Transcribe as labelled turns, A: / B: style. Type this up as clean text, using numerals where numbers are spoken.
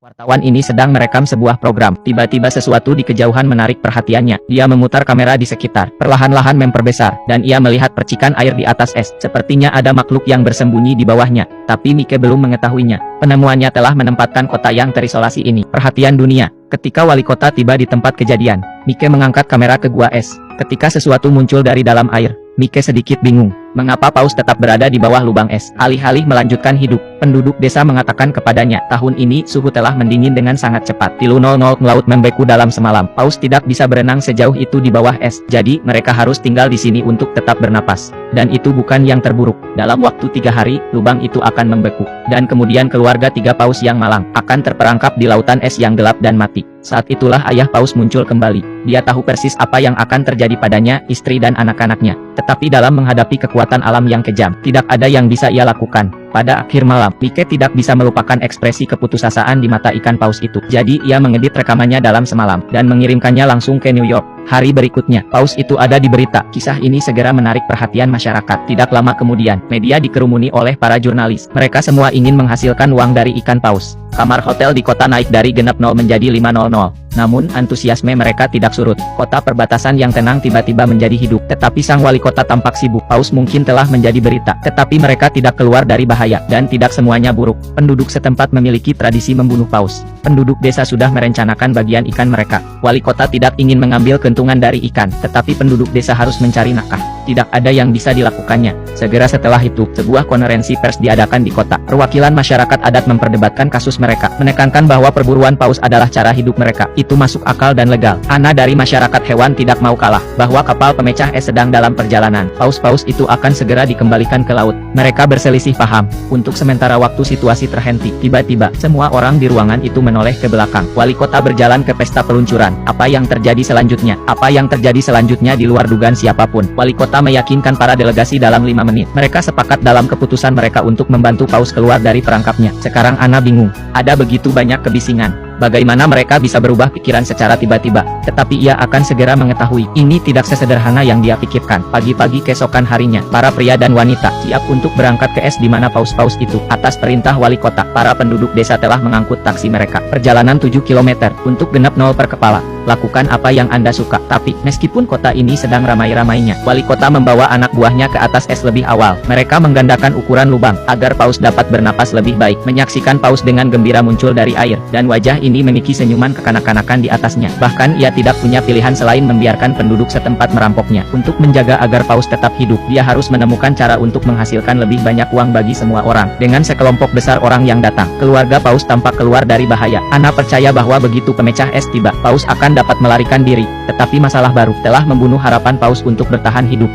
A: Wartawan ini sedang merekam sebuah program. Tiba-tiba sesuatu di kejauhan menarik perhatiannya. Dia memutar kamera di sekitar, perlahan-lahan memperbesar, dan ia melihat percikan air di atas es. Sepertinya ada makhluk yang bersembunyi di bawahnya, tapi Mike belum mengetahuinya. Penemuannya telah menempatkan kota yang terisolasi ini perhatian dunia. Ketika wali kota tiba di tempat kejadian, Mike mengangkat kamera ke gua es. Ketika sesuatu muncul dari dalam air, Mike sedikit bingung. Mengapa paus tetap berada di bawah lubang es? Alih-alih melanjutkan hidup, penduduk desa mengatakan kepadanya, tahun ini suhu telah mendingin dengan sangat cepat. Tilu 00 laut membeku dalam semalam. Paus tidak bisa berenang sejauh itu di bawah es. Jadi, mereka harus tinggal di sini untuk tetap bernapas. Dan itu bukan yang terburuk. Dalam waktu 3 hari, lubang itu akan membeku. Dan kemudian keluarga 3 paus yang malang akan terperangkap di lautan es yang gelap dan mati. Saat itulah ayah paus muncul kembali. Dia tahu persis apa yang akan terjadi padanya, istri dan anak-anaknya. Tetapi dalam menghadapi kekuatan alam yang kejam, tidak ada yang bisa ia lakukan. Pada akhir malam, Mike tidak bisa melupakan ekspresi keputusasaan di mata ikan paus itu. Jadi ia mengedit rekamannya dalam semalam, dan mengirimkannya langsung ke New York. Hari berikutnya, paus itu ada di berita. Kisah ini segera menarik perhatian masyarakat. Tidak lama kemudian, media dikerumuni oleh para jurnalis. Mereka semua ingin menghasilkan uang dari ikan paus. Kamar hotel di kota naik dari genap 0 menjadi 500. Namun, antusiasme mereka tidak surut. Kota perbatasan yang tenang tiba-tiba menjadi hidup. Tetapi sang wali kota tampak sibuk. Paus mungkin telah menjadi berita. Tetapi mereka tidak keluar dari bahaya. Dan tidak semuanya buruk. Penduduk setempat memiliki tradisi membunuh paus. Penduduk desa sudah merencanakan bagian ikan mereka. Wali kota tidak ingin mengambil keuntungan dari ikan. Tetapi penduduk desa harus mencari nafkah. Tidak ada yang bisa dilakukannya. Segera setelah itu, sebuah konferensi pers diadakan di kota. Perwakilan masyarakat adat memperdebatkan kasus mereka. Menekankan bahwa perburuan paus adalah cara hidup mereka. Itu masuk akal dan legal. Ana dari masyarakat hewan tidak mau kalah, bahwa kapal pemecah es sedang dalam perjalanan. Paus-paus itu akan segera dikembalikan ke laut. Mereka berselisih paham. Untuk sementara waktu situasi terhenti. Tiba-tiba, semua orang di ruangan itu menoleh ke belakang. Wali kota berjalan ke pesta peluncuran. Apa yang terjadi selanjutnya? Apa yang terjadi selanjutnya di luar dugaan siapapun. Wali kota meyakinkan para delegasi dalam 5 menit. Mereka sepakat dalam keputusan mereka untuk membantu paus keluar dari perangkapnya. Sekarang Ana bingung. Ada begitu banyak kebisingan. Bagaimana mereka bisa berubah pikiran secara tiba-tiba? Tetapi ia akan segera mengetahui, ini tidak sesederhana yang dia pikirkan. Pagi-pagi keesokan harinya, para pria dan wanita siap untuk berangkat ke es di mana paus-paus itu. Atas perintah wali kota, para penduduk desa telah mengangkut taksi mereka. Perjalanan 7 km, untuk genap 0 per kepala. Lakukan apa yang Anda suka. Tapi, meskipun kota ini sedang ramai-ramainya, wali kota membawa anak buahnya ke atas es lebih awal. Mereka menggandakan ukuran lubang, agar paus dapat bernapas lebih baik. Menyaksikan paus dengan gembira muncul dari air, dan wajah ini memiliki senyuman kekanak-kanakan di atasnya. Bahkan ia tidak punya pilihan selain membiarkan penduduk setempat merampoknya. Untuk menjaga agar paus tetap hidup, dia harus menemukan cara untuk menghasilkan lebih banyak uang bagi semua orang. Dengan sekelompok besar orang yang datang, keluarga paus tampak keluar dari bahaya. Ana percaya bahwa begitu pemecah es tiba, paus akan dapat melarikan diri. Tetapi masalah baru telah membunuh harapan paus untuk bertahan hidup.